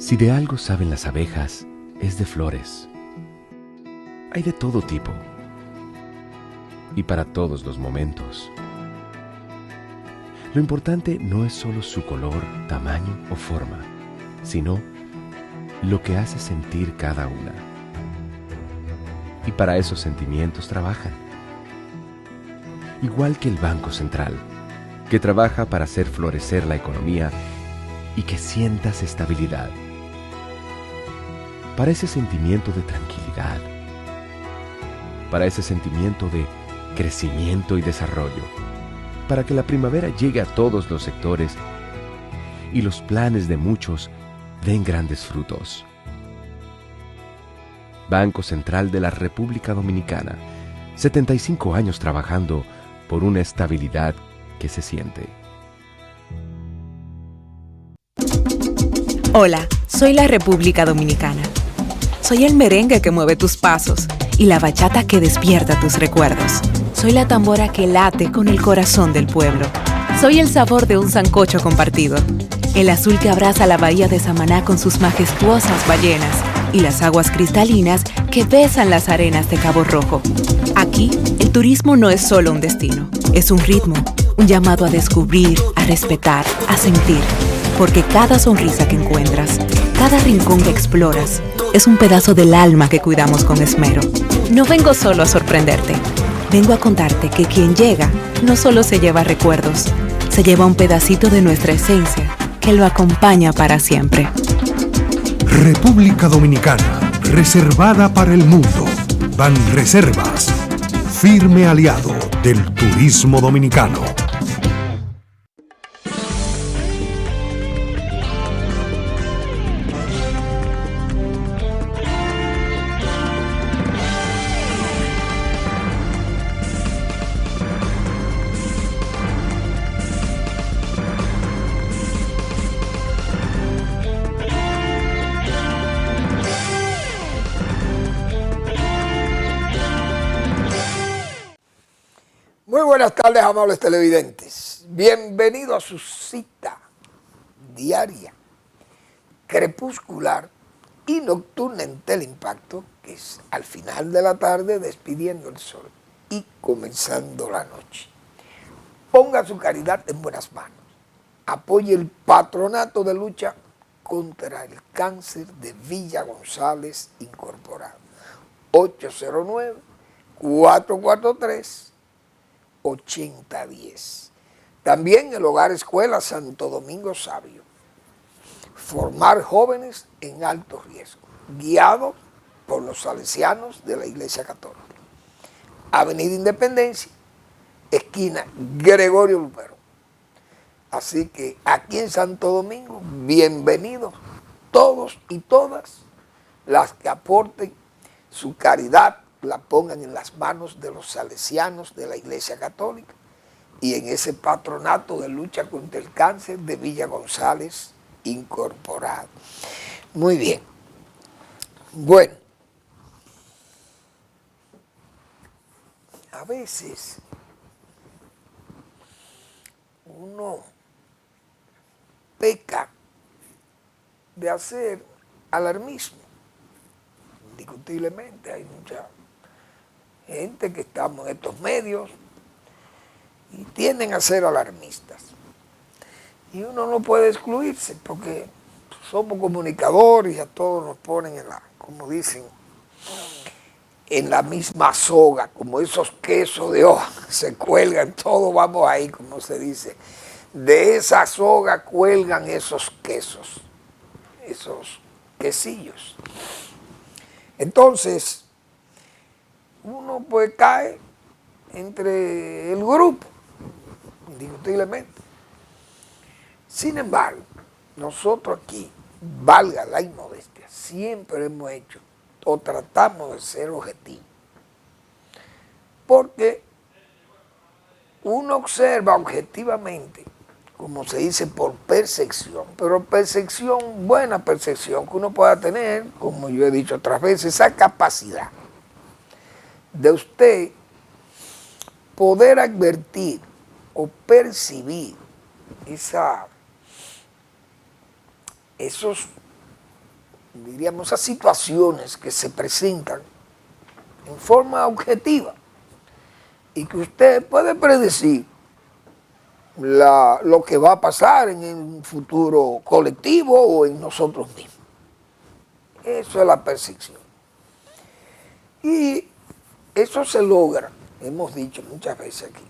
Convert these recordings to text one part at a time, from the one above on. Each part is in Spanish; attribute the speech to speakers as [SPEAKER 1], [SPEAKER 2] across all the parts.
[SPEAKER 1] Si de algo saben las abejas, es de flores. Hay de todo tipo y para todos los momentos. Lo importante no es solo su color, tamaño o forma, sino lo que hace sentir cada una. Y para esos sentimientos trabajan. Igual que el Banco Central, que trabaja para hacer florecer la economía y que sientas estabilidad. Para ese sentimiento de tranquilidad. Para ese sentimiento de crecimiento y desarrollo. Para que la primavera llegue a todos los sectores y los planes de muchos den grandes frutos. Banco Central de la República Dominicana, 75 años trabajando por una estabilidad que se siente.
[SPEAKER 2] Hola, soy la República Dominicana. Soy el merengue que mueve tus pasos y la bachata que despierta tus recuerdos. Soy la tambora que late con el corazón del pueblo. Soy el sabor de un sancocho compartido. El azul que abraza la bahía de Samaná con sus majestuosas ballenas y las aguas cristalinas que besan las arenas de Cabo Rojo. Aquí, el turismo no es solo un destino, es un ritmo, un llamado a descubrir, a respetar, a sentir. Porque cada sonrisa que encuentras, cada rincón que exploras, es un pedazo del alma que cuidamos con esmero. No vengo solo a sorprenderte, vengo a contarte que quien llega no solo se lleva recuerdos, se lleva un pedacito de nuestra esencia que lo acompaña para siempre.
[SPEAKER 3] República Dominicana, reservada para el mundo. Banreservas, firme aliado del turismo dominicano.
[SPEAKER 4] Muy buenas tardes, amables televidentes. Bienvenido a su cita diaria, crepuscular y nocturna en Teleimpacto, que es al final de la tarde despidiendo el sol y comenzando la noche. Ponga su caridad en buenas manos. Apoye el patronato de lucha contra el cáncer de Villa González Incorporado. 809-443-8010. También el Hogar Escuela Santo Domingo Sabio. Formar jóvenes en alto riesgo, guiados por los salesianos de la Iglesia Católica. Avenida Independencia, esquina Gregorio Luperón. Así que aquí en Santo Domingo, bienvenidos todos y todas las que aporten su caridad, la pongan en las manos de los salesianos de la Iglesia Católica y en ese patronato de lucha contra el cáncer de Villa González Incorporado. Muy bien. Bueno, a veces uno peca de hacer alarmismo. Indiscutiblemente hay mucha gente que estamos en estos medios y tienden a ser alarmistas. Y uno no puede excluirse porque somos comunicadores y a todos nos ponen en la, como dicen, en la misma soga, como esos quesos de hoja, se cuelgan, todos vamos ahí, como se dice. De esa soga cuelgan esos quesos, esos quesillos. Entonces, uno pues cae entre el grupo, indiscutiblemente. Sin embargo, nosotros aquí, valga la inmodestia, siempre hemos hecho o tratamos de ser objetivos. Porque uno observa objetivamente, como se dice, por percepción, pero percepción, buena percepción que uno pueda tener, como yo he dicho otras veces, esa capacidad de usted poder advertir o percibir esos diríamos, esas situaciones que se presentan en forma objetiva y que usted puede predecir lo que va a pasar en un futuro colectivo o en nosotros mismos. Eso es la percepción. Y eso se logra, hemos dicho muchas veces aquí,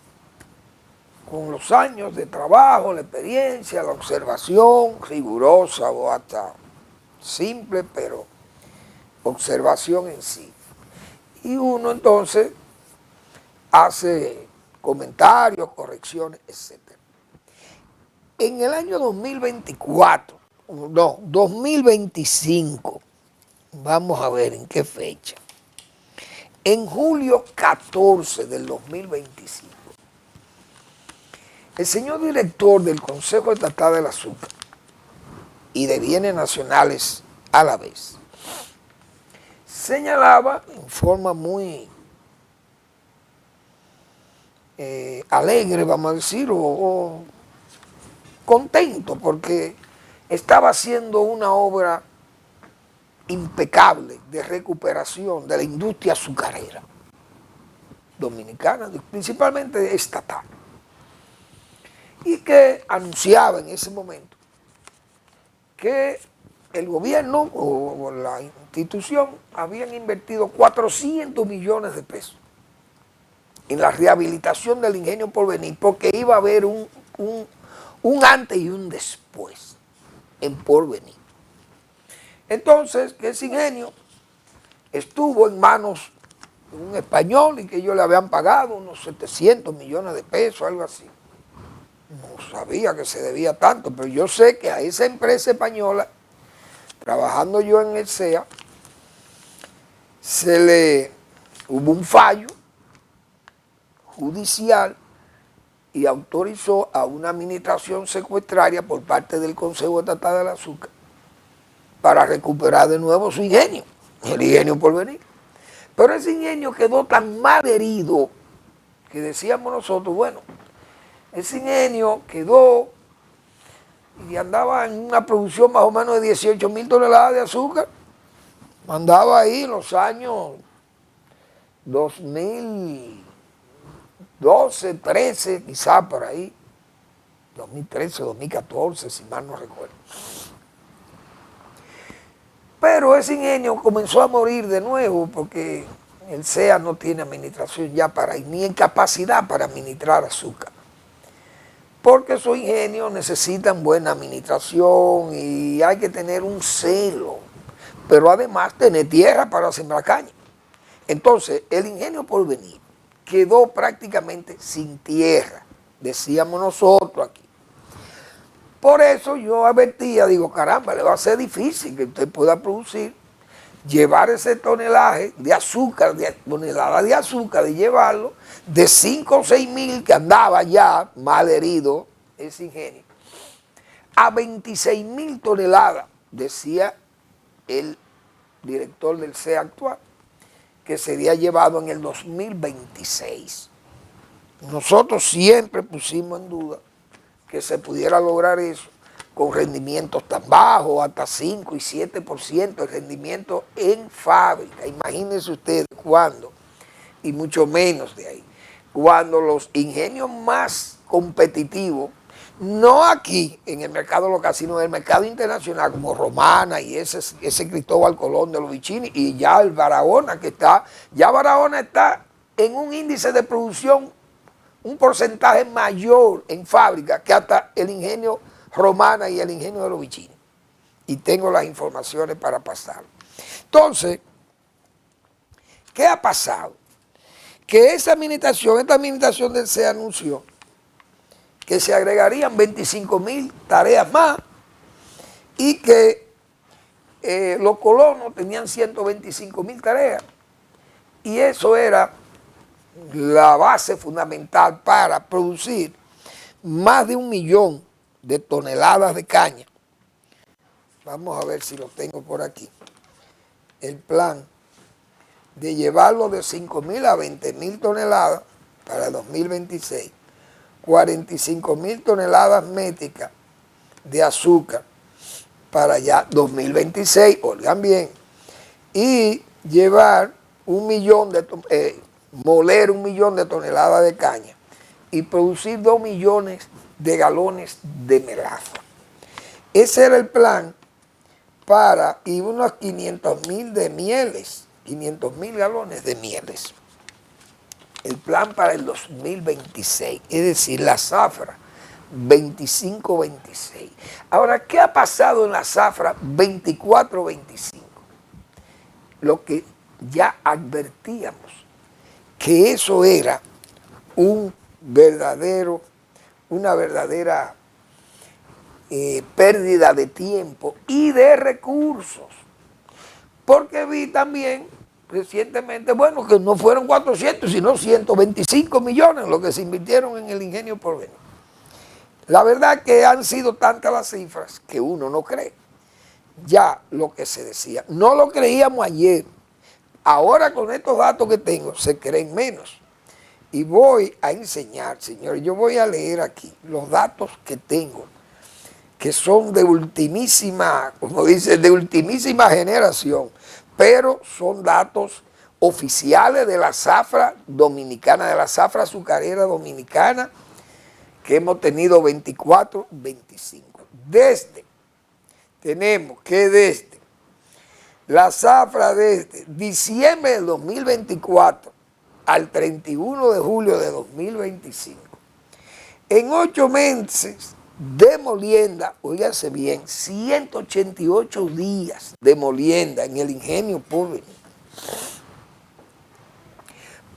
[SPEAKER 4] con los años de trabajo, la experiencia, la observación rigurosa o hasta simple, pero observación en sí. Y uno entonces hace comentarios, correcciones, etc. En el año 2025, vamos a ver en qué fecha. En julio 14 del 2025, el señor director del Consejo Estatal del Azúcar y de Bienes Nacionales a la vez, señalaba en forma muy alegre, vamos a decir, o contento, porque estaba haciendo una obra impecable de recuperación de la industria azucarera dominicana, principalmente estatal, y que anunciaba en ese momento que el gobierno o la institución habían invertido 400 millones de pesos en la rehabilitación del ingenio Porvenir, porque iba a haber un antes y un después en Porvenir. Entonces, que ese ingenio estuvo en manos de un español y que ellos le habían pagado unos 700 millones de pesos, algo así. No sabía que se debía tanto, pero yo sé que a esa empresa española, trabajando yo en el CEA, hubo un fallo judicial y autorizó a una administración secuestraria por parte del Consejo Estatal del Azúcar para recuperar de nuevo su ingenio, el ingenio Porvenir. Pero ese ingenio quedó tan mal herido que decíamos nosotros, bueno, ese ingenio quedó y andaba en una producción más o menos de 18.000 toneladas de azúcar. Andaba ahí en los años 2012, 13, quizás por ahí, 2013, 2014, si mal no recuerdo. Pero ese ingenio comenzó a morir de nuevo porque el CEA no tiene administración ya ni en capacidad para administrar azúcar. Porque esos ingenios necesitan buena administración y hay que tener un celo, pero además tener tierra para sembrar caña. Entonces, el ingenio Porvenir quedó prácticamente sin tierra, decíamos nosotros aquí. Por eso yo advertía, digo, caramba, le va a ser difícil que usted pueda producir, llevar ese tonelaje de azúcar, tonelada de azúcar, de llevarlo de 5 o 6 mil que andaba ya mal herido ese ingenio, a 26.000 toneladas, decía el director del CEA actual, que sería llevado en el 2026. Nosotros siempre pusimos en duda que se pudiera lograr eso con rendimientos tan bajos, hasta 5 y 7% de rendimiento en fábrica. Imagínense ustedes cuándo, y mucho menos de ahí, cuando los ingenios más competitivos, no aquí en el mercado local, sino en el mercado internacional, como Romana y ese Cristóbal Colón de los Vicini, y ya el Barahona que está, ya Barahona está en un índice de producción, un porcentaje mayor en fábrica que hasta el ingenio Romana y el ingenio de los Vicini. Y tengo las informaciones para pasar. Entonces, ¿qué ha pasado? Que esta administración del CEA anunció que se agregarían 25.000 tareas más y que los colonos tenían 125.000 tareas. Y eso era la base fundamental para producir más de 1 millón de toneladas de caña. Vamos a ver si lo tengo por aquí. El plan de llevarlo de 5.000 a 20.000 toneladas para el 2026. 45.000 toneladas métricas de azúcar para allá 2026, oigan bien, y llevar moler 1.000.000 de toneladas de caña y producir 2 millones de galones de melaza. Ese era el plan y unos 500.000 de mieles, 500.000 galones de mieles. El plan para el 2026, es decir, la zafra 25-26. Ahora, ¿qué ha pasado en la zafra 24-25? Lo que ya advertíamos, que eso era una verdadera pérdida de tiempo y de recursos. Porque vi también recientemente, bueno, que no fueron 400, sino 125 millones lo que se invirtieron en el Ingenio Porvenir. La verdad que han sido tantas las cifras que uno no cree. Ya lo que se decía, no lo creíamos ayer. Ahora con estos datos que tengo, se creen menos. Y voy a enseñar, señores, yo voy a leer aquí los datos que tengo, que son de ultimísima, como dice, de ultimísima generación, pero son datos oficiales de la zafra dominicana, de la zafra azucarera dominicana, que hemos tenido 24-25. Tenemos que desde la zafra desde diciembre del 2024 al 31 de julio de 2025, en 8 meses de molienda, oígase bien, 188 días de molienda en el Ingenio Porvenir,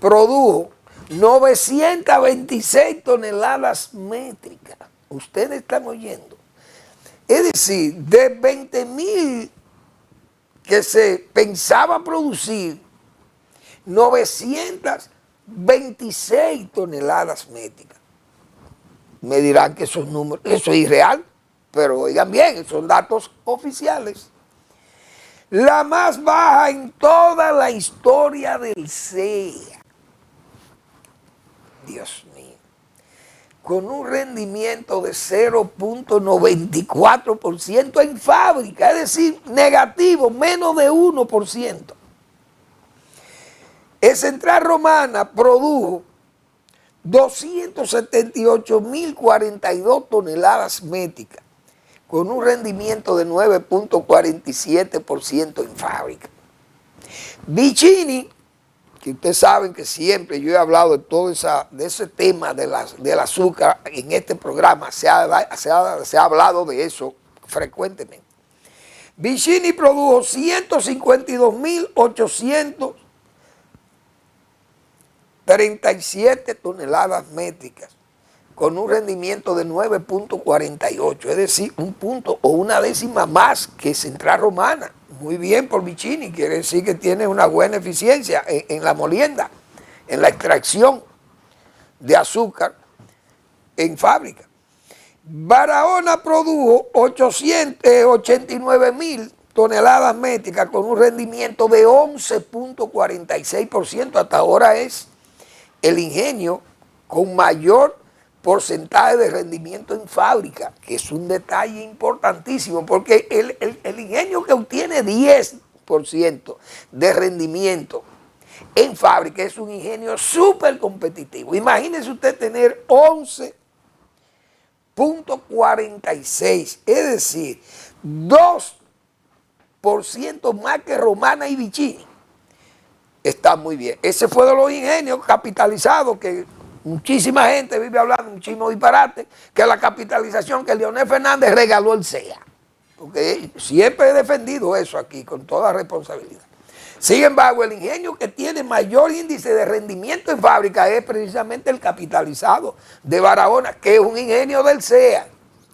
[SPEAKER 4] produjo 926 toneladas métricas. Ustedes están oyendo. Es decir, de 20.000 que se pensaba producir, 926 toneladas métricas. Me dirán que esos números, eso es irreal, pero oigan bien, son datos oficiales. La más baja en toda la historia del CEA. Dios mío. Con un rendimiento de 0.94% en fábrica, es decir, negativo, menos de 1%. El Central Romana produjo 278.042 toneladas métricas, con un rendimiento de 9.47% en fábrica. Vicini, que ustedes saben que siempre yo he hablado de ese tema del azúcar en este programa, se ha hablado de eso frecuentemente. Vicini produjo 152.837 toneladas métricas, con un rendimiento de 9.48, es decir, un punto o una décima más que Central Romana. Muy bien por Vicini, quiere decir que tiene una buena eficiencia en la molienda, en la extracción de azúcar en fábrica. Barahona produjo 89.000 toneladas métricas con un rendimiento de 11.46%. Hasta ahora es el ingenio con mayor porcentaje de rendimiento en fábrica, que es un detalle importantísimo, porque el ingenio que obtiene 10% de rendimiento en fábrica es un ingenio súper competitivo. Imagínese usted tener 11.46, es decir, 2% más que Romana y Vicini. Está muy bien. Ese fue de los ingenios capitalizados que muchísima gente vive hablando muchísimo disparate, que la capitalización que Leonel Fernández regaló el CEA. Porque siempre he defendido eso aquí con toda responsabilidad. Sin embargo, el ingenio que tiene mayor índice de rendimiento en fábrica es precisamente el capitalizado de Barahona, que es un ingenio del CEA,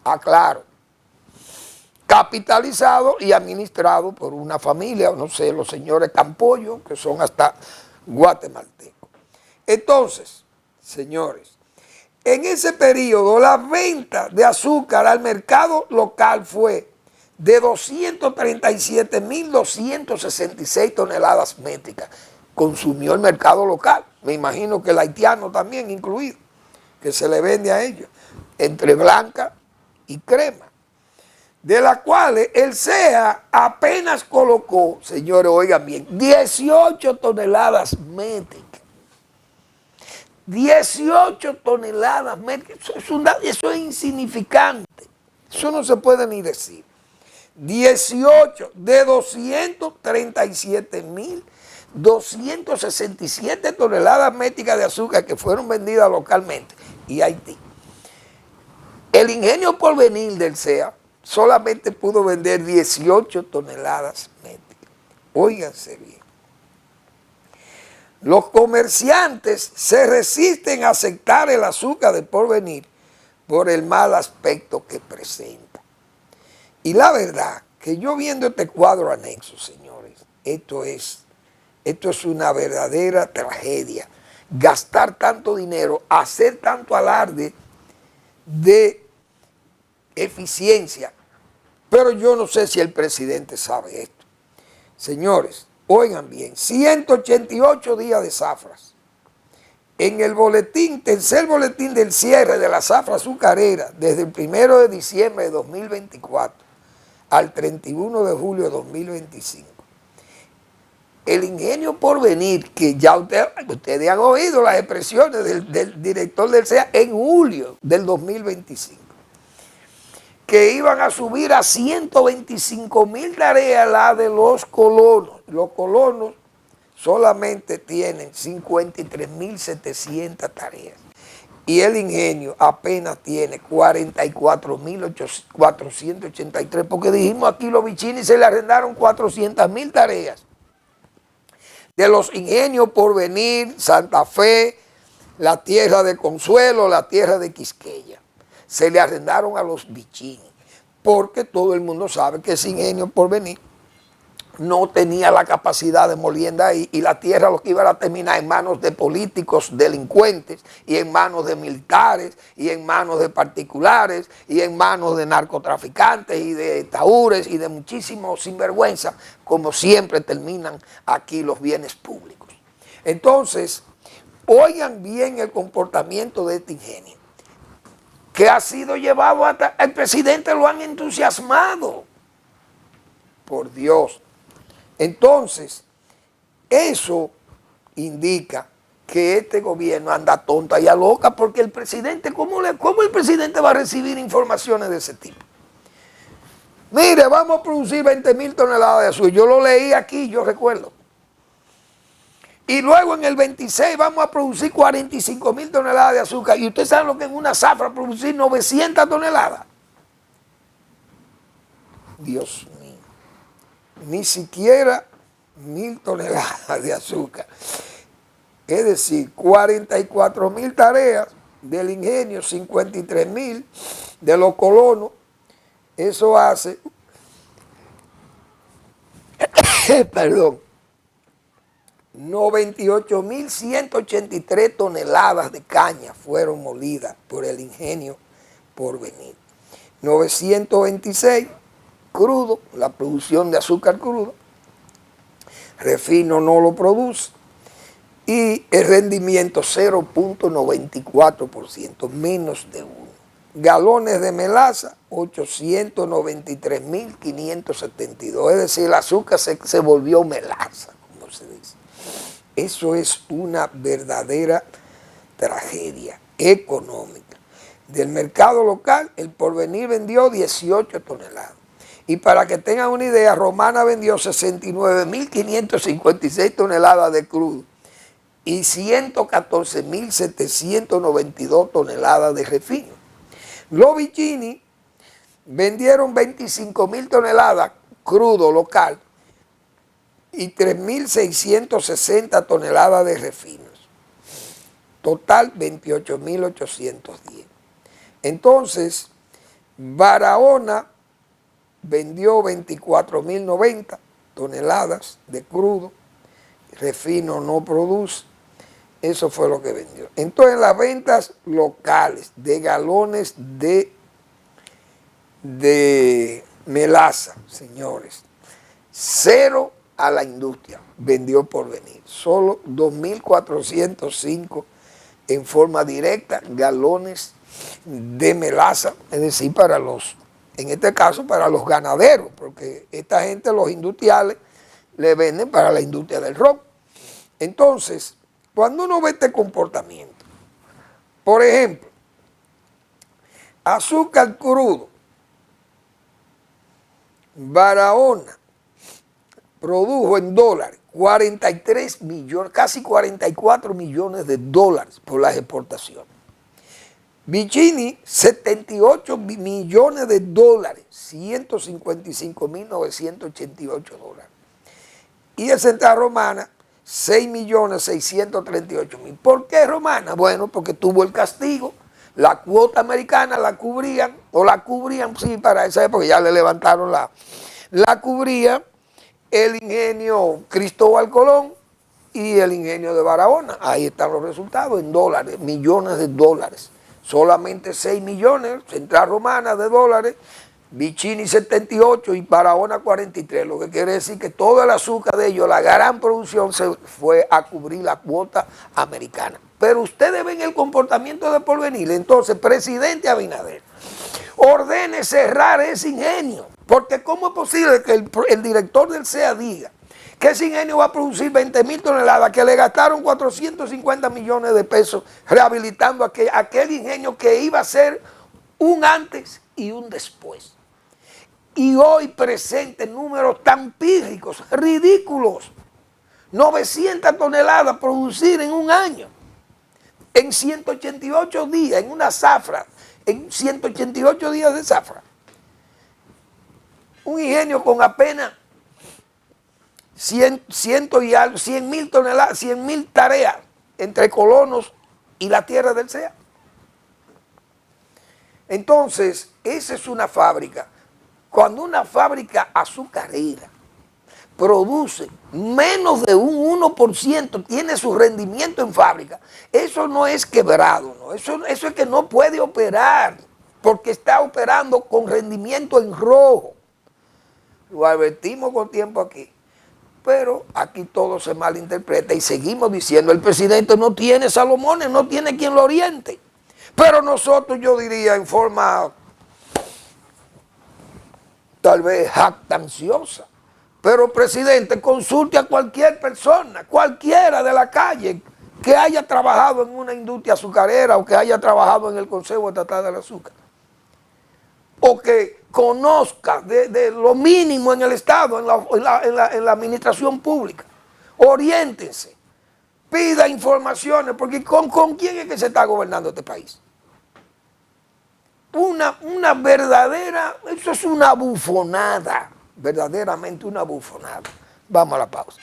[SPEAKER 4] aclaro. Capitalizado y administrado por una familia, no sé, los señores Campollo, que son hasta guatemaltecos. Entonces, señores, en ese periodo la venta de azúcar al mercado local fue de 237.266 toneladas métricas. Consumió el mercado local, me imagino que el haitiano también incluido, que se le vende a ellos, entre blanca y crema. de las cuales el CEA apenas colocó, señores, oigan bien, 18 toneladas métricas. 18 toneladas métricas, eso es insignificante, eso no se puede ni decir. 18 de 237.267 toneladas métricas de azúcar que fueron vendidas localmente y Haití. El Ingenio Porvenir del CEA solamente pudo vender 18 toneladas métricas. Óiganse bien. Los comerciantes se resisten a aceptar el azúcar del Porvenir por el mal aspecto que presenta. Y la verdad que yo viendo este cuadro anexo, señores, esto es una verdadera tragedia. Gastar tanto dinero, hacer tanto alarde de eficiencia, pero yo no sé si el presidente sabe esto. Señores, oigan bien, 188 días de zafras. En el boletín, tercer boletín del cierre de la zafra azucarera, desde el 1 de diciembre de 2024 al 31 de julio de 2025, el Ingenio Porvenir, que ya ustedes han oído las expresiones del director del CEA en julio del 2025, que iban a subir a 125.000 tareas la de los colonos. Los colonos solamente tienen 53.700 tareas. Y el ingenio apenas tiene 44.483, porque dijimos aquí los Vicini se le arrendaron 400.000 tareas. De los ingenios Porvenir, Santa Fe, la tierra de Consuelo, la tierra de Quisqueya, se le arrendaron a los Vicini, porque todo el mundo sabe que ese ingenio Porvenir no tenía la capacidad de molienda ahí y la tierra lo que iba a terminar en manos de políticos delincuentes y en manos de militares y en manos de particulares y en manos de narcotraficantes y de taúres y de muchísimos sinvergüenza, como siempre terminan aquí los bienes públicos. Entonces, oigan bien el comportamiento de este ingenio, que ha sido llevado hasta el presidente, lo han entusiasmado. Por Dios. Entonces, eso indica que este gobierno anda tonta y a loca, porque el presidente, ¿cómo el presidente va a recibir informaciones de ese tipo? Mire, vamos a producir 20.000 toneladas de azúcar. Yo lo leí aquí, yo recuerdo. Y luego en el 26 vamos a producir 45.000 toneladas de azúcar. Y usted sabe lo que en una zafra producir 900 toneladas. Dios mío. Ni siquiera 1.000 toneladas de azúcar. Es decir, 44.000 tareas del ingenio, 53.000 de los colonos. Eso hace, perdón, 98.183 toneladas de caña fueron molidas por el Ingenio Porvenir. 926 crudo, la producción de azúcar crudo. Refino no lo produce. Y el rendimiento 0.94%, menos de 1. Galones de melaza, 893.572. Es decir, el azúcar se volvió melaza, como se dice. Eso es una verdadera tragedia económica. Del mercado local, el Porvenir vendió 18 toneladas. Y para que tengan una idea, Romana vendió 69.556 toneladas de crudo y 114.792 toneladas de refino. Los Vicini vendieron 25.000 toneladas crudo local y 3.660 toneladas de refinos. Total 28.810. Entonces, Barahona vendió 24.090 toneladas de crudo, refino no produce, eso fue lo que vendió. Entonces las ventas locales de galones de melaza, señores, cero a la industria vendió Porvenir, solo 2.405 en forma directa galones de melaza, es decir, para los En este caso para los ganaderos, porque esta gente, los industriales, le venden para la industria del ron. Entonces, cuando uno ve este comportamiento, por ejemplo, azúcar crudo, Barahona produjo en dólares 43 millones, casi 44 millones de dólares por las exportaciones. Vicini, 78 millones de dólares, 155.988 dólares. Y el Central Romana, 6.638.000. ¿Por qué Romana? Bueno, porque tuvo el castigo. La cuota americana la cubrían, sí, para esa época, ya le levantaron la cubría el ingenio Cristóbal Colón y el ingenio de Barahona. Ahí están los resultados en dólares, millones de dólares. Solamente 6 millones, Central Romana de dólares, Vicini 78 y Barahona 43, lo que quiere decir que todo el azúcar de ellos, la gran producción se fue a cubrir la cuota americana. Pero ustedes ven el comportamiento de Porvenir. Entonces, presidente Abinader, ordene cerrar ese ingenio, porque ¿cómo es posible que el director del CEA diga que ese ingenio va a producir 20.000 toneladas, que le gastaron 450 millones de pesos rehabilitando aquel ingenio que iba a ser un antes y un después? Y hoy presente números tan pírricos, ridículos. 900 toneladas producir en un año, en 188 días, en una zafra, en 188 días de zafra. Un ingenio con apenas 100.000 toneladas, 100.000 tareas entre colonos y la tierra del CEA. Entonces, esa es una fábrica. Cuando una fábrica azucarera produce menos de un 1%, tiene su rendimiento en fábrica, eso no es quebrado, ¿no? Eso es que no puede operar, porque está operando con rendimiento en rojo. Lo advertimos con tiempo aquí, pero aquí todo se malinterpreta y seguimos diciendo, el presidente no tiene Salomones, no tiene quien lo oriente. Pero nosotros, yo diría en forma tal vez jactanciosa, pero presidente, consulte a cualquier persona, cualquiera de la calle que haya trabajado en una industria azucarera o que haya trabajado en el Consejo Estatal del Azúcar, o que conozca de lo mínimo en el Estado, en la administración pública. Oriéntense, pida informaciones, porque ¿con quién es que se está gobernando este país? Una verdadera, eso es una bufonada, verdaderamente una bufonada. Vamos a la pausa.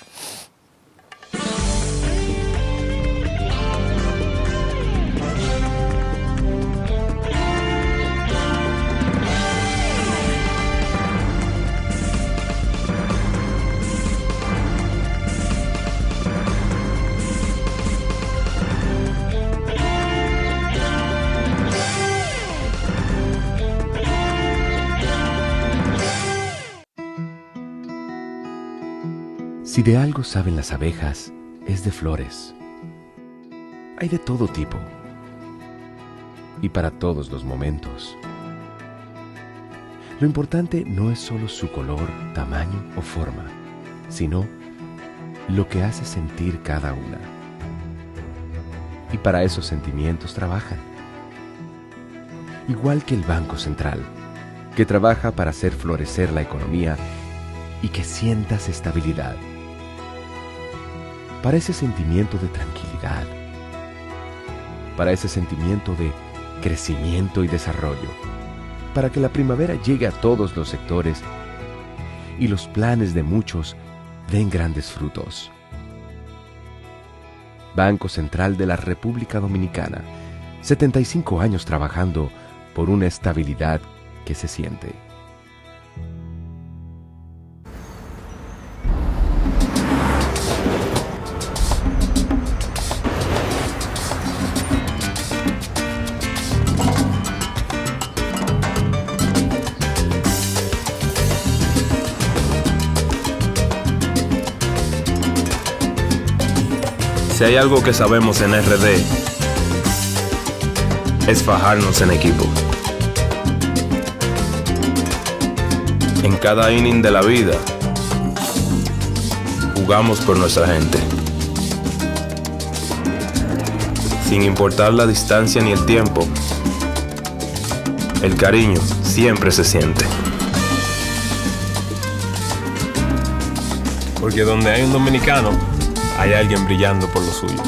[SPEAKER 1] Si de algo saben las abejas, es de flores. Hay de todo tipo y para todos los momentos. Lo importante no es solo su color, tamaño o forma, sino lo que hace sentir cada una. Y para esos sentimientos trabajan. Igual que el Banco Central, que trabaja para hacer florecer la economía y que sientas estabilidad. Para ese sentimiento de tranquilidad, para ese sentimiento de crecimiento y desarrollo, para que la primavera llegue a todos los sectores y los planes de muchos den grandes frutos. Banco Central de la República Dominicana, 75 años trabajando por una estabilidad que se siente.
[SPEAKER 5] Si hay algo que sabemos en RD, es fajarnos en equipo. En cada inning de la vida, jugamos por nuestra gente. Sin importar la distancia ni el tiempo, el cariño siempre se siente. Porque donde hay un dominicano, hay alguien brillando por lo suyo.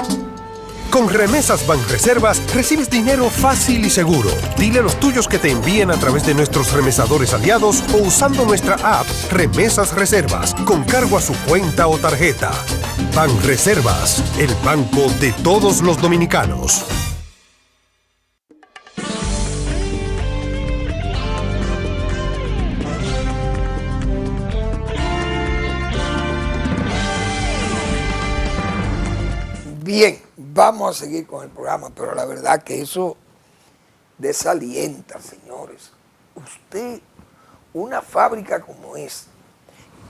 [SPEAKER 3] Con Remesas Banreservas recibes dinero fácil y seguro. Dile a los tuyos que te envíen a través de nuestros remesadores aliados o usando nuestra app Remesas Reservas con cargo a su cuenta o tarjeta. Banreservas, el banco de todos los dominicanos.
[SPEAKER 4] Bien, vamos a seguir con el programa, pero la verdad que eso desalienta, señores. Usted, una fábrica como esta,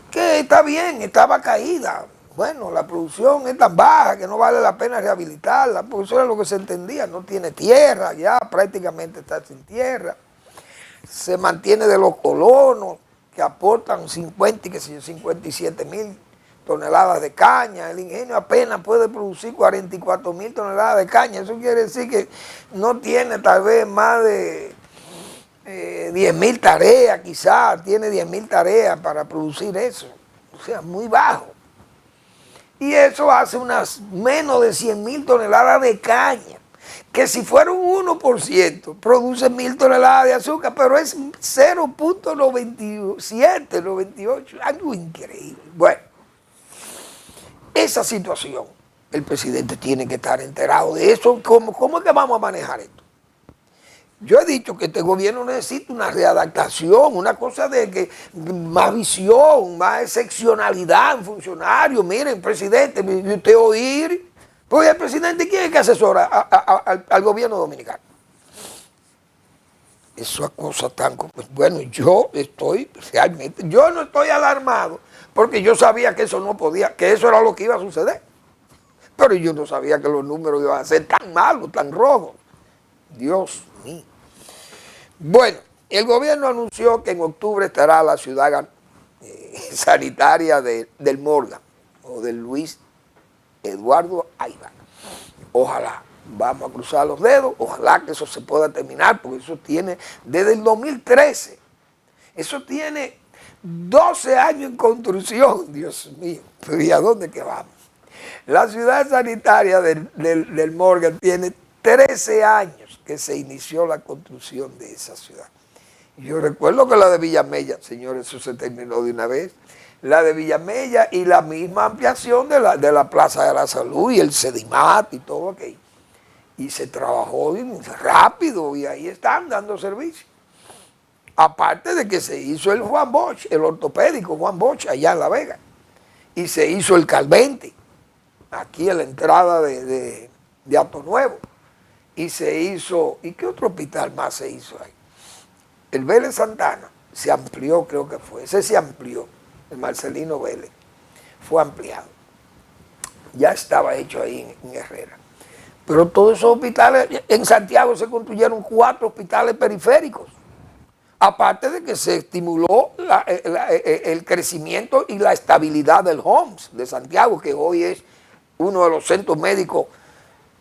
[SPEAKER 4] que está bien, estaba caída. Bueno, la producción es tan baja que no vale la pena rehabilitarla, porque eso era lo que se entendía. No tiene tierra, ya prácticamente está sin tierra. Se mantiene de los colonos que aportan 57.000 toneladas de caña. El ingenio apenas puede producir 44.000 toneladas de caña. Eso quiere decir que no tiene tal vez más de 10.000 tareas, quizás tiene 10.000 tareas para producir eso. O sea, muy bajo. Y eso hace unas menos de 100.000 toneladas de caña, que si fuera un 1%, produce 1.000 toneladas de azúcar, pero es 0.97, 98, algo increíble. Bueno, esa situación, el presidente tiene que estar enterado de eso. ¿Cómo es que vamos a manejar esto? Yo he dicho que este gobierno necesita una readaptación, una cosa de que más visión, más excepcionalidad en funcionarios. Miren, presidente, usted oír, pues el presidente, ¿quién es que asesora al gobierno dominicano? Esa cosa tan... Bueno, yo estoy realmente, yo no estoy alarmado, porque yo sabía que eso no podía, que eso era lo que iba a suceder. Pero yo no sabía que los números iban a ser tan malos, tan rojos. Dios mío. Bueno, el gobierno anunció que en octubre estará la ciudad sanitaria del Morgan, o de Luis Eduardo Aibar. Ojalá, vamos a cruzar los dedos, ojalá que eso se pueda terminar, porque eso tiene, desde el 2013, eso tiene 12 años en construcción. Dios mío, pero ¿y a dónde que vamos? La ciudad sanitaria del Morgan tiene 13 años que se inició la construcción de esa ciudad. Yo recuerdo que la de Villamella, señores, eso se terminó de una vez. La de Villamella y la misma ampliación de la Plaza de la Salud y el Sedimat y todo aquello. Y se trabajó rápido y ahí están dando servicio. Aparte de que se hizo el Juan Bosch, el ortopédico Juan Bosch allá en La Vega. Y se hizo el Calvente, aquí en la entrada de Ato Nuevo. Y se hizo, ¿y qué otro hospital más se hizo ahí? El Vélez Santana se amplió, creo que fue, ese se amplió, el Marcelino Vélez, fue ampliado. Ya estaba hecho ahí en Herrera. Pero todos esos hospitales, en Santiago se construyeron 4 hospitales periféricos. Aparte de que se estimuló el crecimiento y la estabilidad del HOMS de Santiago, que hoy es uno de los centros médicos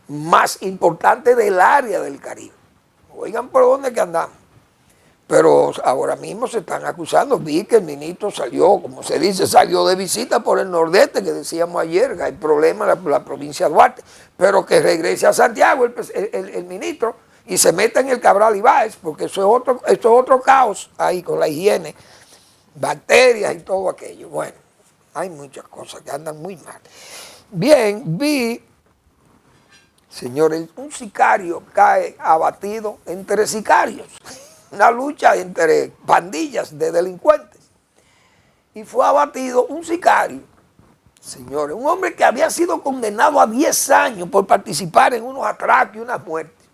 [SPEAKER 4] más importantes del área del Caribe. Oigan por dónde que andamos. Pero ahora mismo se están acusando. Vi que el ministro salió, como se dice, salió de visita por el Nordeste, que decíamos ayer, que hay problemas en la provincia de Duarte, pero que regrese a Santiago el ministro y se meta en el Cabral Ibáez, porque eso es otro caos ahí con la higiene, bacterias y todo aquello. Bueno, hay muchas cosas que andan muy mal. Bien, vi, señores, un sicario cae abatido entre sicarios. Una lucha entre pandillas de delincuentes. Y fue abatido un sicario, señores, un hombre que había sido condenado a 10 años por participar en unos atracos y unas muertes.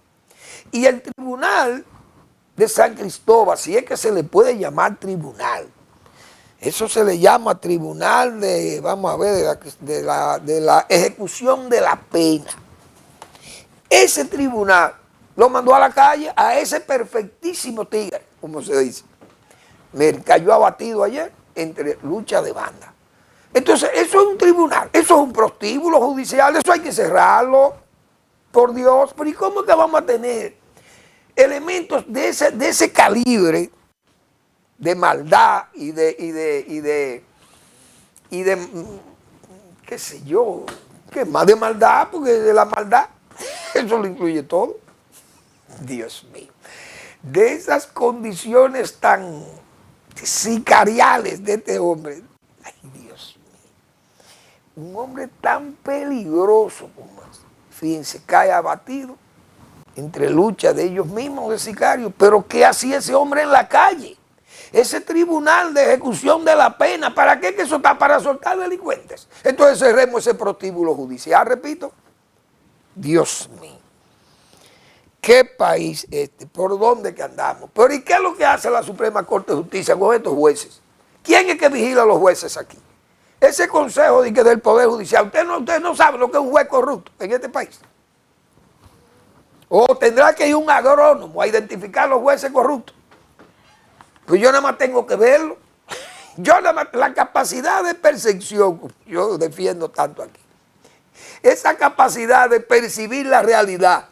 [SPEAKER 4] Y el tribunal de San Cristóbal, si es que se le puede llamar tribunal, eso se le llama tribunal de, vamos a ver, de la ejecución de la pena. Ese tribunal lo mandó a la calle a ese perfectísimo tigre, como se dice. me cayó abatido ayer entre lucha de banda. Entonces, eso es un tribunal, eso es un prostíbulo judicial, eso hay que cerrarlo, por Dios. Pero ¿y cómo es que vamos a tener elementos de ese calibre de maldad y de qué sé yo, qué más de maldad? Porque de la maldad, eso lo incluye todo. Dios mío. De esas condiciones tan sicariales de este hombre. Ay, Dios mío. Un hombre tan peligroso como es. Fíjense, cae abatido entre lucha de ellos mismos, de sicarios. Pero ¿qué hacía ese hombre en la calle? Ese tribunal de ejecución de la pena, ¿para qué? Que eso está para soltar delincuentes. Entonces cerremos ese prostíbulo judicial, repito. Dios mío. ¿Qué país este? ¿Por dónde que andamos? Pero ¿y qué es lo que hace la Suprema Corte de Justicia con estos jueces? ¿Quién es que vigila a los jueces aquí? Ese consejo del Poder Judicial, usted no sabe lo que es un juez corrupto en este país. O tendrá que ir un agrónomo a identificar a los jueces corruptos. Pues yo nada más tengo que verlo. Yo nada más, la capacidad de percepción, yo defiendo tanto aquí. Esa capacidad de percibir la realidad.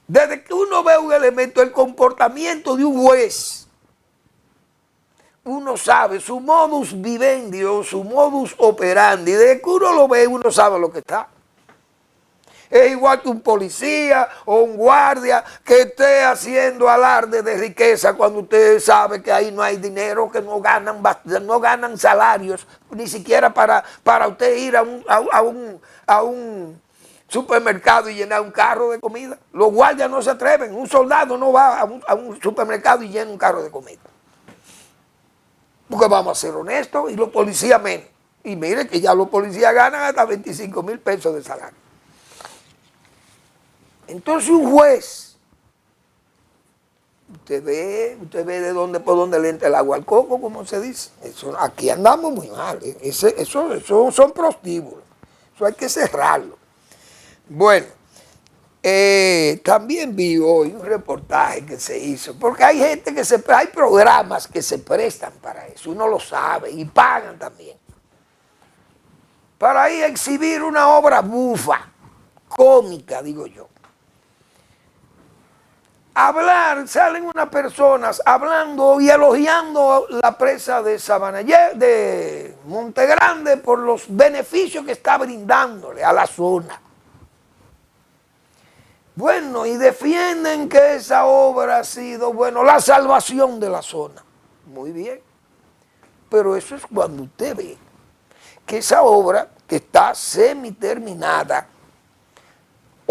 [SPEAKER 4] Desde que uno ve un elemento, el comportamiento de un juez, uno sabe su modus vivendi, su modus operandi. Desde que uno lo ve, uno sabe lo que está. Es igual que un policía o un guardia que esté haciendo alarde de riqueza cuando usted sabe que ahí no hay dinero, que no ganan salarios, ni siquiera para usted ir a un supermercado y llenar un carro de comida. Los guardias no se atreven. Un soldado no va a un supermercado y llena un carro de comida. Porque vamos a ser honestos, y los policías menos. Y mire que ya los policías ganan hasta 25,000 pesos de salario. Entonces un juez, usted ve de dónde, por dónde le entra el agua al coco, como se dice. Aquí andamos muy mal. Eso son prostíbulos. Eso hay que cerrarlo. Bueno, también vi hoy un reportaje que se hizo, porque hay gente hay programas que se prestan para eso, uno lo sabe, y pagan también. Para ir a exhibir una obra bufa, cómica, digo yo. Salen unas personas hablando y elogiando la presa de Montegrande por los beneficios que está brindándole a la zona. Bueno, y defienden que esa obra ha sido, la salvación de la zona. Muy bien. Pero eso es cuando usted ve que esa obra, que está semiterminada,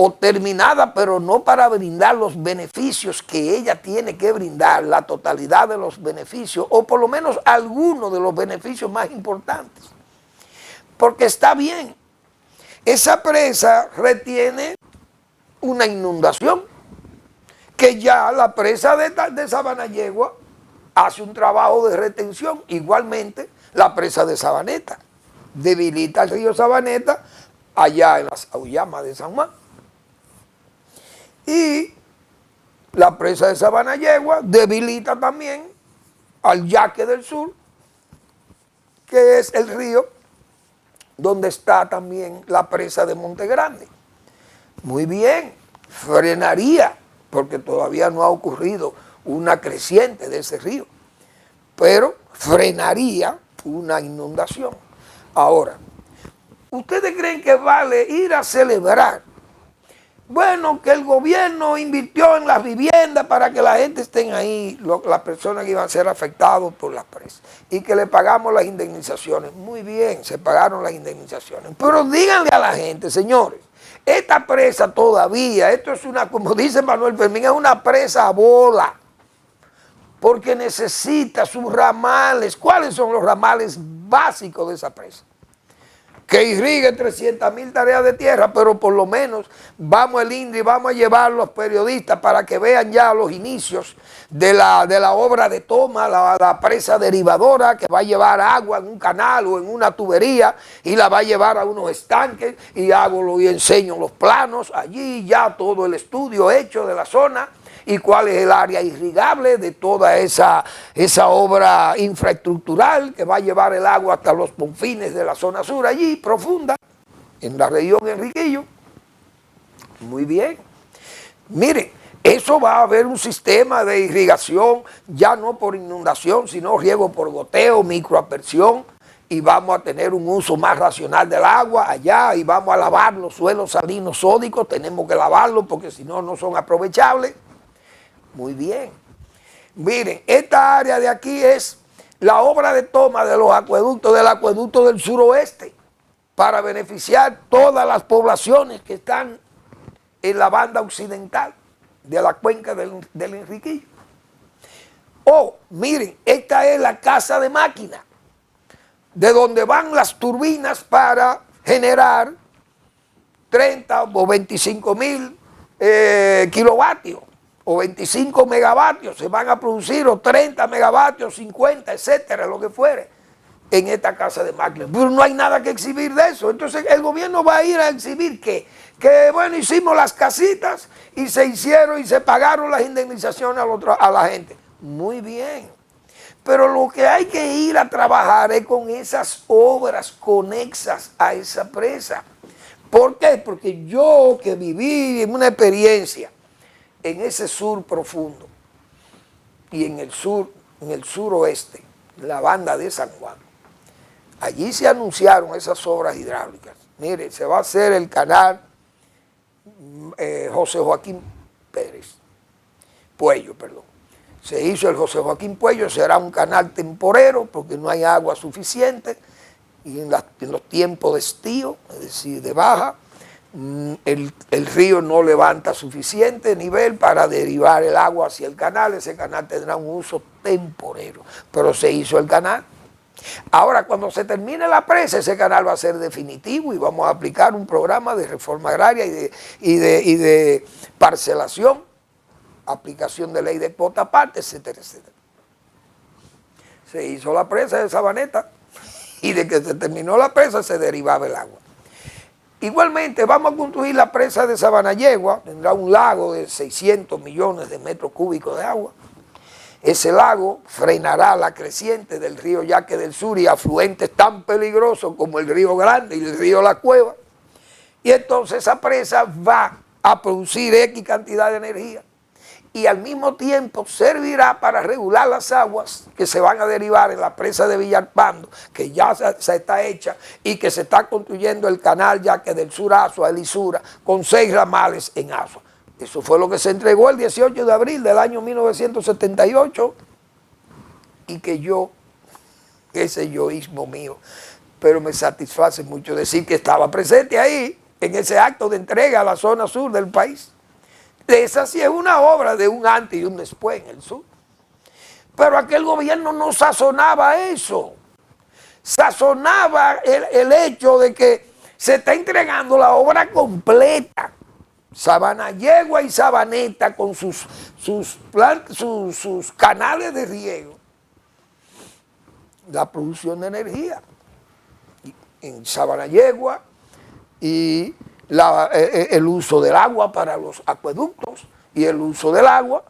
[SPEAKER 4] o terminada, pero no para brindar los beneficios que ella tiene que brindar, la totalidad de los beneficios, o por lo menos algunos de los beneficios más importantes. Porque está bien, esa presa retiene una inundación, que ya la presa de Sabanayegua hace un trabajo de retención. Igualmente la presa de Sabaneta debilita el río Sabaneta allá en las Auyamas de San Juan. Y la presa de Sabanayegua debilita también al Yaque del Sur, que es el río donde está también la presa de Montegrande. Muy bien, frenaría, porque todavía no ha ocurrido una creciente de ese río, pero frenaría una inundación. Ahora, ¿ustedes creen que vale ir a celebrar? Bueno, que el gobierno invirtió en las viviendas para que la gente esté ahí, las personas que iban a ser afectadas por las presas, y que le pagamos las indemnizaciones. Muy bien, se pagaron las indemnizaciones. Pero díganle a la gente, señores, esta presa todavía, esto es como dice Manuel Fermín, es una presa a bola, porque necesita sus ramales. ¿Cuáles son los ramales básicos de esa presa? Que irrigue 300,000 tareas de tierra, pero por lo menos vamos el INDRI, vamos a llevar a los periodistas para que vean ya los inicios de la obra de toma, la presa derivadora, que va a llevar agua en un canal o en una tubería y la va a llevar a unos estanques, y enseño los planos allí, ya todo el estudio hecho de la zona, y cuál es el área irrigable de toda esa obra infraestructural que va a llevar el agua hasta los confines de la zona sur, allí, profunda, en la región Enriquillo. Muy bien. Miren, eso va a haber un sistema de irrigación, ya no por inundación, sino riego por goteo, microaspersión, y vamos a tener un uso más racional del agua allá, y vamos a lavar los suelos salinos sódicos, tenemos que lavarlos porque si no, no son aprovechables. Muy bien. Miren, esta área de aquí es la obra de toma de los acueductos del acueducto del suroeste para beneficiar todas las poblaciones que están en la banda occidental de la cuenca del Enriquillo. Miren, esta es la casa de máquinas, de donde van las turbinas para generar 30 o 25 mil kilovatios o 25 megavatios, se van a producir o 30 megavatios, 50, etcétera, lo que fuere, en esta casa de máquinas. Pero no hay nada que exhibir de eso. Entonces el gobierno va a ir a exhibir que bueno, hicimos las casitas y se hicieron y se pagaron las indemnizaciones a la gente. Muy bien. Pero lo que hay que ir a trabajar es con esas obras conexas a esa presa. ¿Por qué? Porque yo que viví en una experiencia en ese sur profundo y en el suroeste, la banda de San Juan, allí se anunciaron esas obras hidráulicas. Mire, se va a hacer el canal José Joaquín Puello. Se hizo el José Joaquín Puello, será un canal temporero porque no hay agua suficiente y en los tiempos de estío, es decir, de baja, el río no levanta suficiente nivel para derivar el agua hacia el canal. Ese canal tendrá un uso temporero, pero se hizo el canal. Ahora, cuando se termine la presa, ese canal va a ser definitivo y vamos a aplicar un programa de reforma agraria y de parcelación, aplicación de ley de cuota aparte, etcétera, etcétera. Se hizo la presa de Sabaneta y de que se terminó la presa se derivaba el agua. Igualmente vamos a construir la presa de Sabanayegua, tendrá un lago de 600 millones de metros cúbicos de agua. Ese lago frenará la creciente del río Yaque del Sur y afluentes tan peligrosos como el río Grande y el río La Cueva. Y entonces esa presa va a producir X cantidad de energía y al mismo tiempo servirá para regular las aguas que se van a derivar en la presa de Villalpando, que ya se está hecha y que se está construyendo el canal Yaque del Sur Azua, el Isura, con 6 ramales en Azua. Eso fue lo que se entregó el 18 de abril del año 1978 y que ese yoísmo mío, pero me satisface mucho decir que estaba presente ahí en ese acto de entrega a la zona sur del país. Esa sí es una obra de un antes y un después en el sur. Pero aquel gobierno no sazonaba eso. Sazonaba el hecho de que se está entregando la obra completa. Sabanayegua y Sabaneta con sus canales de riego, la producción de energía en Sabanayegua y el uso del agua para los acueductos y el uso del agua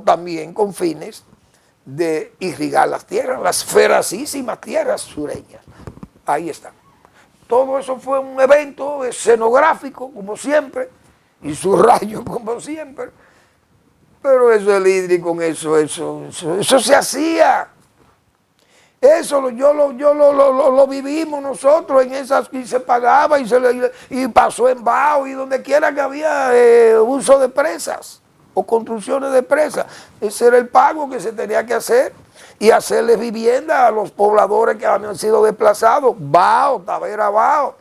[SPEAKER 4] también con fines de irrigar las tierras, las feracísimas tierras sureñas. Ahí está. Todo eso fue un evento escenográfico, como siempre, y su rayo como siempre, pero eso el hídrico, eso se hacía, eso lo vivimos nosotros en esas, y se pagaba y pasó en Bao y donde quiera que había uso de presas o construcciones de presas, ese era el pago que se tenía que hacer y hacerles vivienda a los pobladores que habían sido desplazados. Bao, Tavera Bao,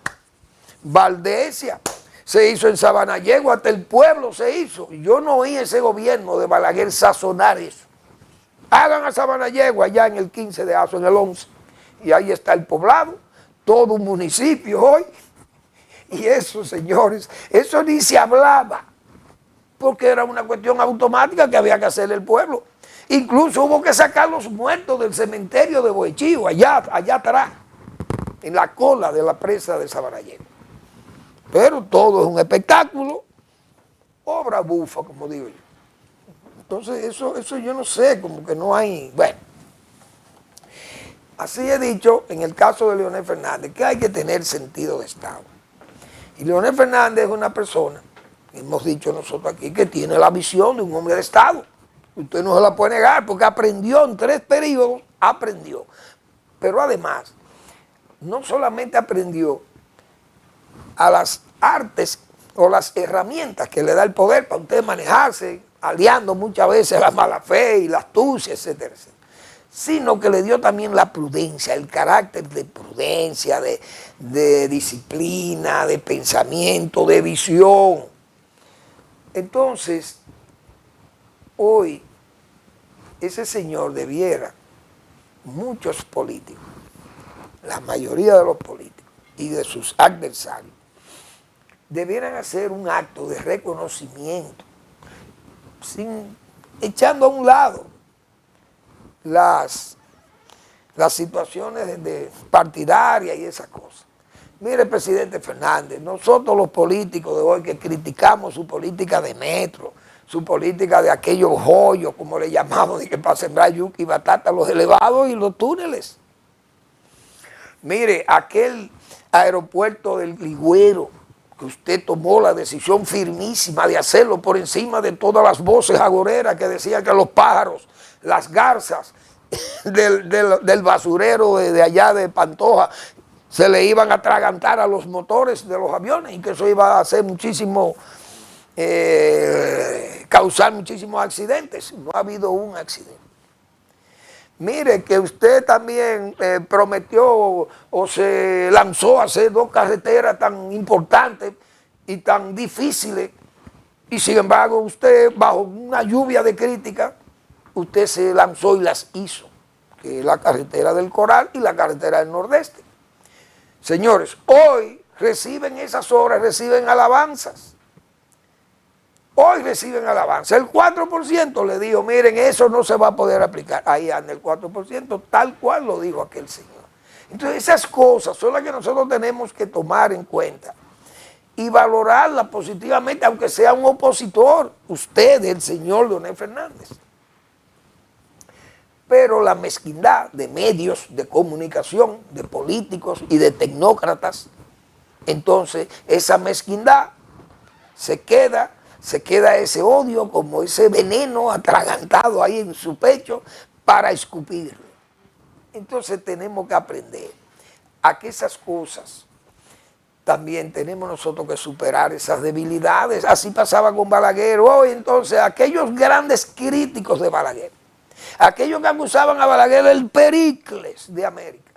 [SPEAKER 4] Valdesia. Se hizo en Sabanayegua, hasta el pueblo se hizo. Yo no oí ese gobierno de Balaguer sazonar eso. Hagan a Sabanayegua ya en el 15 de Azo, en el 11. Y ahí está el poblado, todo un municipio hoy. Y eso, señores, eso ni se hablaba, porque era una cuestión automática que había que hacer el pueblo. Incluso hubo que sacar los muertos del cementerio de Bohechío, allá atrás, en la cola de la presa de Sabanayegua. Pero todo es un espectáculo, obra bufa, como digo yo. Entonces eso yo no sé, como que no hay, bueno. Así he dicho en el caso de Leonel Fernández, que hay que tener sentido de Estado. Y Leonel Fernández es una persona, hemos dicho nosotros aquí, que tiene la visión de un hombre de Estado. Usted no se la puede negar porque aprendió en 3 periodos, aprendió. Pero además, no solamente aprendió a las artes o las herramientas que le da el poder para usted manejarse, aliando muchas veces la mala fe y la astucia, etcétera, etcétera, sino que le dio también la prudencia, el carácter de prudencia, de disciplina, de pensamiento, de visión. Entonces, hoy, ese señor debiera, muchos políticos, la mayoría de los políticos y de sus adversarios, debieran hacer un acto de reconocimiento, echando a un lado las situaciones partidarias y esas cosas. Mire, presidente Fernández, nosotros los políticos de hoy que criticamos su política de metro, su política de aquellos hoyos, como le llamamos, de que para sembrar yuca y batata, los elevados y los túneles. Mire, aquel aeropuerto del Ligüero, que usted tomó la decisión firmísima de hacerlo por encima de todas las voces agoreras que decían que los pájaros, las garzas del basurero de allá de Pantoja se le iban a atragantar a los motores de los aviones y que eso iba a hacer muchísimo, causar muchísimos accidentes. No ha habido un accidente. Mire que usted también prometió o se lanzó a hacer 2 carreteras tan importantes y tan difíciles y sin embargo usted bajo una lluvia de críticas, usted se lanzó y las hizo, que es la carretera del Coral y la carretera del Nordeste. Señores, hoy reciben esas obras, reciben alabanzas. Hoy reciben alabanza. El 4% le dijo, miren, eso no se va a poder aplicar. Ahí anda el 4%, tal cual lo dijo aquel señor. Entonces esas cosas son las que nosotros tenemos que tomar en cuenta y valorarlas positivamente, aunque sea un opositor, usted, el señor Leonel Fernández. Pero la mezquindad de medios de comunicación, de políticos y de tecnócratas, entonces esa mezquindad se queda ese odio como ese veneno atragantado ahí en su pecho para escupirlo. Entonces tenemos que aprender a que esas cosas también tenemos nosotros que superar esas debilidades. Así pasaba con Balaguer. Hoy entonces aquellos grandes críticos de Balaguer, aquellos que acusaban a Balaguer del Pericles de América,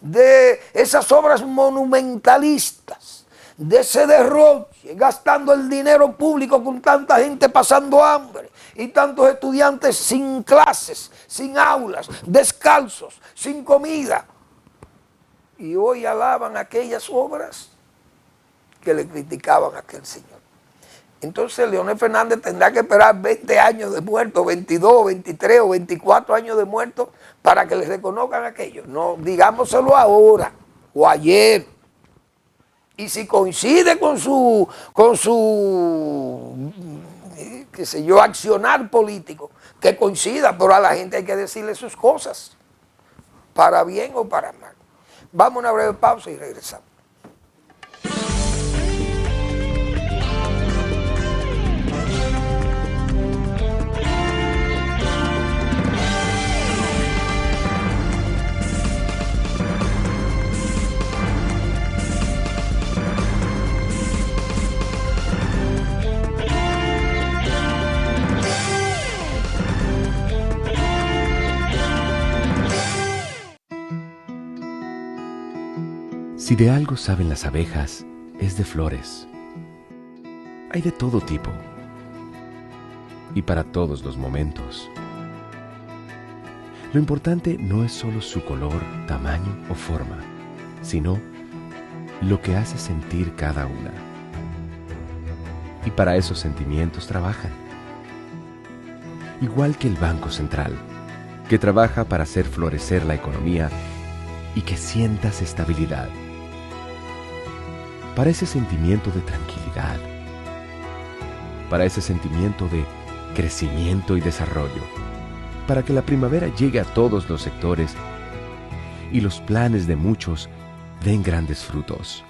[SPEAKER 4] de esas obras monumentalistas, de ese derroche, gastando el dinero público con tanta gente pasando hambre y tantos estudiantes sin clases, sin aulas, descalzos, sin comida. Y hoy alaban aquellas obras que le criticaban a aquel señor. Entonces Leonel Fernández tendrá que esperar 20 años de muerto, 22, 23 o 24 años de muerto para que le reconozcan aquello. No, digámoselo ahora o ayer. Y si coincide con su qué sé yo, accionar político, que coincida, pero a la gente hay que decirle sus cosas, para bien o para mal. Vamos a una breve pausa y regresamos.
[SPEAKER 1] Si de algo saben las abejas, es de flores. Hay de todo tipo y para todos los momentos. Lo importante no es solo su color, tamaño o forma, sino lo que hace sentir cada una. Y para esos sentimientos trabajan. Igual que el Banco Central, que trabaja para hacer florecer la economía y que sientas estabilidad. Para ese sentimiento de tranquilidad, para ese sentimiento de crecimiento y desarrollo, para que la primavera llegue a todos los sectores y los planes de muchos den grandes frutos.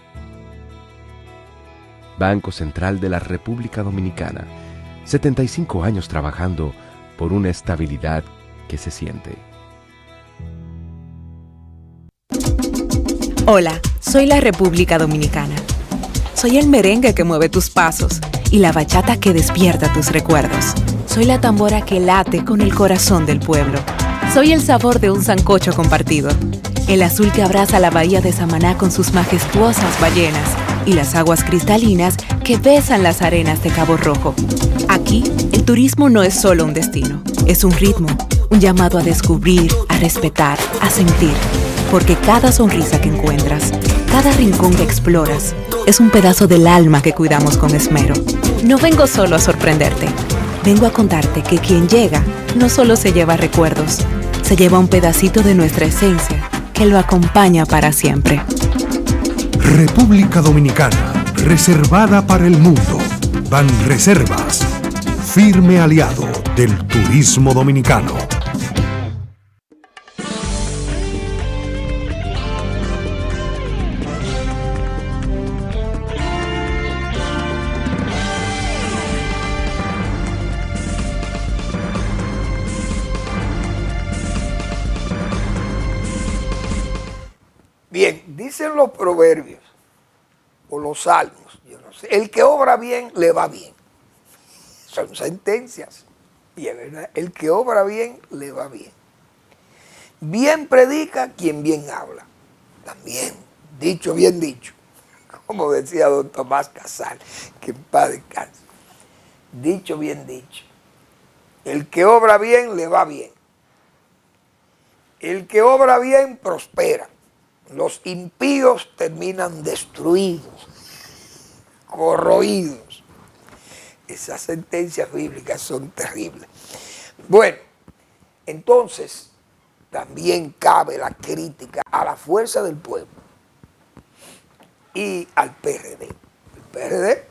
[SPEAKER 1] Banco Central de la República Dominicana, 75 años trabajando por una estabilidad que se siente.
[SPEAKER 2] Hola, soy la República Dominicana. Soy el merengue que mueve tus pasos y la bachata que despierta tus recuerdos. Soy la tambora que late con el corazón del pueblo. Soy el sabor de un sancocho compartido, el azul que abraza la bahía de Samaná con sus majestuosas ballenas y las aguas cristalinas que besan las arenas de Cabo Rojo. Aquí, el turismo no es solo un destino, es un ritmo, un llamado a descubrir, a respetar, a sentir. Porque cada sonrisa que encuentras, cada rincón que exploras, es un pedazo del alma que cuidamos con esmero. No vengo solo a sorprenderte, vengo a contarte que quien llega no solo se lleva recuerdos, se lleva un pedacito de nuestra esencia que lo acompaña para siempre.
[SPEAKER 3] República Dominicana, reservada para el mundo. Banreservas, firme aliado del turismo dominicano.
[SPEAKER 4] Bien, dicen los proverbios o los salmos, yo no sé, el que obra bien le va bien. Son sentencias. Y es verdad, el que obra bien le va bien. Bien predica quien bien habla. También, dicho, bien dicho. Como decía don Tomás Casal, que en paz descanse. Dicho, bien dicho. El que obra bien le va bien. El que obra bien prospera. Los impíos terminan destruidos, corroídos. Esas sentencias bíblicas son terribles. Bueno, entonces también cabe la crítica a la fuerza del pueblo y al PRD. El PRD,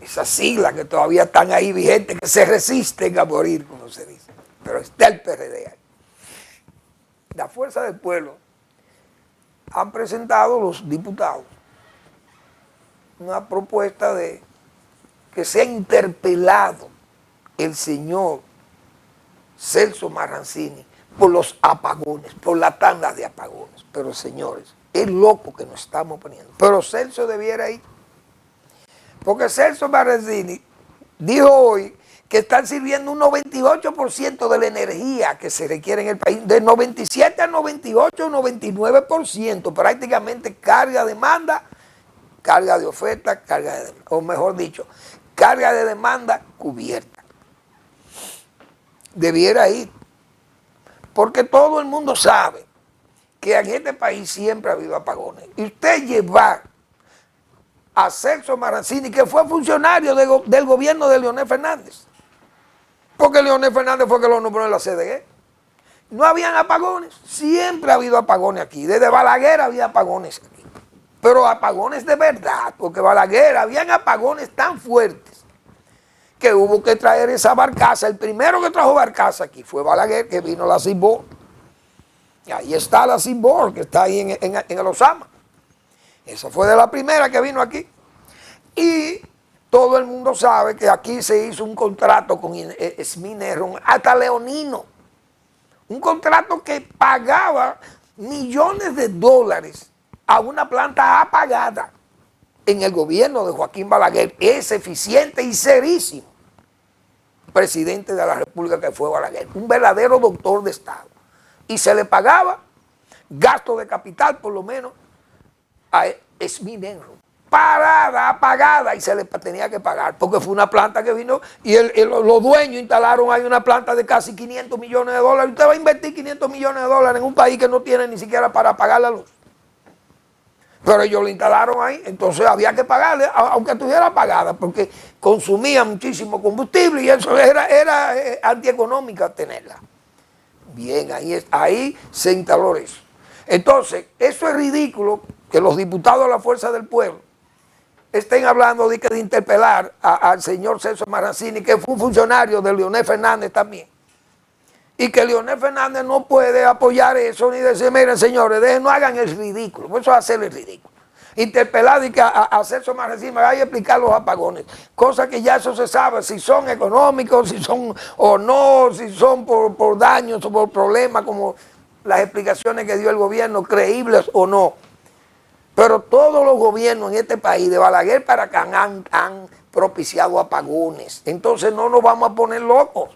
[SPEAKER 4] esas siglas que todavía están ahí vigentes, que se resisten a morir, como se dice. Pero está el PRD ahí. La fuerza del pueblo han presentado los diputados una propuesta de que sea interpelado el señor Celso Marrancini por los apagones, por la tanda de apagones. Pero señores, es loco que nos estamos poniendo. Pero Celso debiera ir. Porque Celso Marrancini dijo hoy que están sirviendo un 98% de la energía que se requiere en el país, de 97 a 98, 99%, prácticamente carga-demanda, carga de oferta, carga de demanda, o mejor dicho, carga de demanda cubierta. Debiera ir, porque todo el mundo sabe que en este país siempre ha habido apagones. Y usted llevar a Celso Marrancini, que fue funcionario del gobierno de Leonel Fernández, porque Leonel Fernández fue que lo nombró en la CDE. No habían apagones, siempre ha habido apagones aquí. Desde Balaguer había apagones aquí. Pero apagones de verdad, porque Balaguer habían apagones tan fuertes que hubo que traer esa barcaza. El primero que trajo barcaza aquí fue Balaguer, que vino la Cimbor. Y ahí está la Cimbor, que está ahí en el Osama. Esa fue de la primera que vino aquí. Y todo el mundo sabe que aquí se hizo un contrato con Smineron, hasta Leonino. Un contrato que pagaba millones de dólares a una planta apagada en el gobierno de Joaquín Balaguer. Es eficiente y serísimo. Presidente de la República que fue Balaguer. Un verdadero doctor de Estado. Y se le pagaba gasto de capital, por lo menos, a Smineron. Parada, apagada, y se le tenía que pagar, porque fue una planta que vino y los dueños instalaron ahí una planta de casi 500 millones de dólares. Usted va a invertir 500 millones de dólares en un país que no tiene ni siquiera para pagar la luz. Pero ellos lo instalaron ahí, entonces había que pagarle, aunque estuviera apagada, porque consumía muchísimo combustible y eso era antieconómica tenerla. Bien, ahí se instaló eso. Entonces, eso es ridículo que los diputados de la Fuerza del Pueblo estén hablando de interpelar al señor Celso Marancini, que fue un funcionario de Leonel Fernández también. Y que Leonel Fernández no puede apoyar eso ni decir, miren señores, no hagan el ridículo. Por eso es hacer el ridículo. Interpelar y que a Celso Marancini me vaya a explicar los apagones. Cosa que ya eso se sabe, si son económicos, si son o no, si son por daños o por problemas, como las explicaciones que dio el gobierno, creíbles o no. Pero todos los gobiernos en este país, de Balaguer para acá, han propiciado apagones. Entonces no nos vamos a poner locos.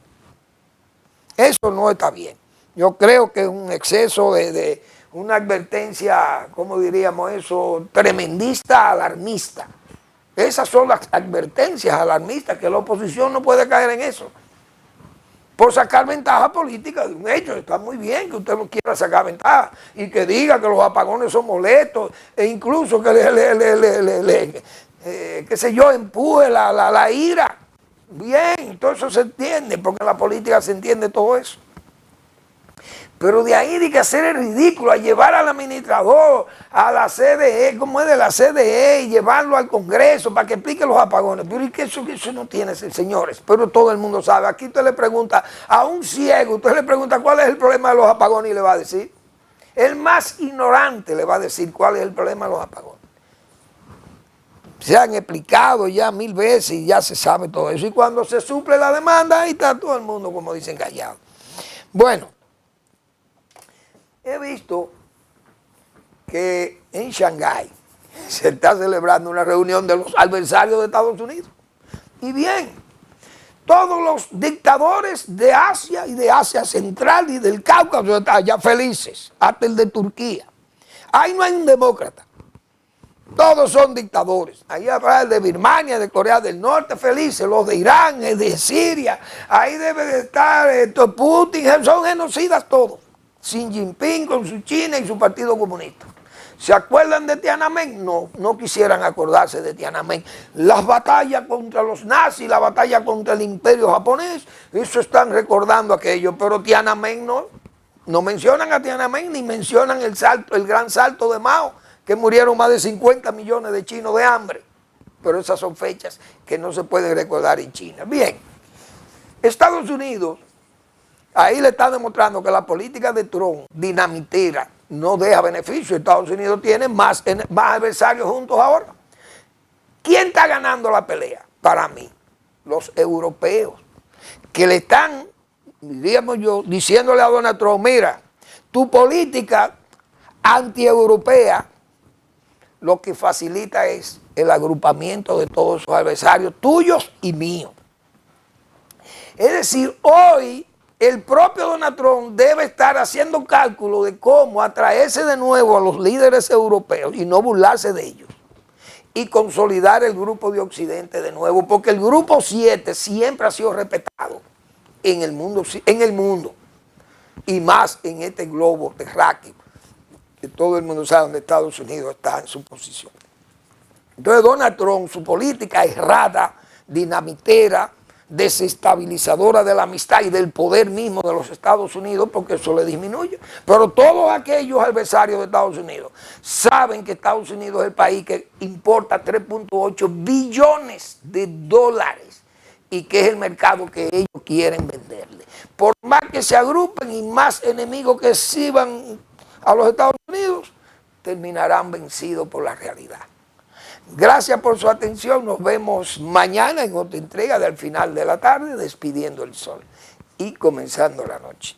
[SPEAKER 4] Eso no está bien. Yo creo que es un exceso de una advertencia, ¿cómo diríamos eso? Tremendista, alarmista. Esas son las advertencias alarmistas, que la oposición no puede caer en eso. Por sacar ventaja política de un hecho. Está muy bien que usted no quiera sacar ventaja y que diga que los apagones son molestos e incluso que qué sé yo, empuje la ira. Bien, todo eso se entiende, porque en la política se entiende todo eso. Pero de ahí de que hacer el ridículo, a llevar al administrador, a la CDE, como es de la CDE, y llevarlo al Congreso para que explique los apagones. Pero ¿y que eso no tiene, señores? Pero todo el mundo sabe. Aquí usted le pregunta a un ciego, usted le pregunta cuál es el problema de los apagones y le va a decir. El más ignorante le va a decir cuál es el problema de los apagones. Se han explicado ya 1000 veces y ya se sabe todo eso. Y cuando se suple la demanda, ahí está todo el mundo, como dicen, callado. Bueno, he visto que en Shanghái se está celebrando una reunión de los adversarios de Estados Unidos. Y bien, todos los dictadores de Asia y de Asia Central y del Cáucaso están ya felices, hasta el de Turquía. Ahí no hay un demócrata. Todos son dictadores. Ahí habrá el de Birmania, de Corea del Norte, felices. Los de Irán, el de Siria. Ahí debe de estar Putin. Son genocidas todos. Xi Jinping con su China y su Partido Comunista. ¿Se acuerdan de Tiananmen? No, no quisieran acordarse de Tiananmen. Las batallas contra los nazis, la batalla contra el imperio japonés, eso están recordando aquello. Pero Tiananmen no mencionan a Tiananmen ni mencionan el gran salto de Mao, que murieron más de 50 millones de chinos de hambre. Pero esas son fechas que no se pueden recordar en China. Bien, Estados Unidos, ahí le está demostrando que la política de Trump, dinamitera, no deja beneficio. Estados Unidos tiene más adversarios juntos ahora. ¿Quién está ganando la pelea? Para mí, los europeos, que le están, diríamos yo, diciéndole a Donald Trump, mira, tu política anti-europea lo que facilita es el agrupamiento de todos esos adversarios tuyos y míos. Es decir, hoy el propio Donald Trump debe estar haciendo cálculo de cómo atraerse de nuevo a los líderes europeos y no burlarse de ellos. Y consolidar el grupo de Occidente de nuevo, porque el grupo 7 siempre ha sido respetado en el mundo y más en este globo terráqueo, que todo el mundo sabe donde Estados Unidos está en su posición. Entonces Donald Trump, su política errada, dinamitera, desestabilizadora de la amistad y del poder mismo de los Estados Unidos, porque eso le disminuye. Pero todos aquellos adversarios de Estados Unidos saben que Estados Unidos es el país que importa 3.8 billones de dólares y que es el mercado que ellos quieren venderle. Por más que se agrupen y más enemigos que sirvan a los Estados Unidos, terminarán vencidos por la realidad. Gracias por su atención. Nos vemos mañana en otra entrega de Al Final de la Tarde, despidiendo el sol y comenzando la noche.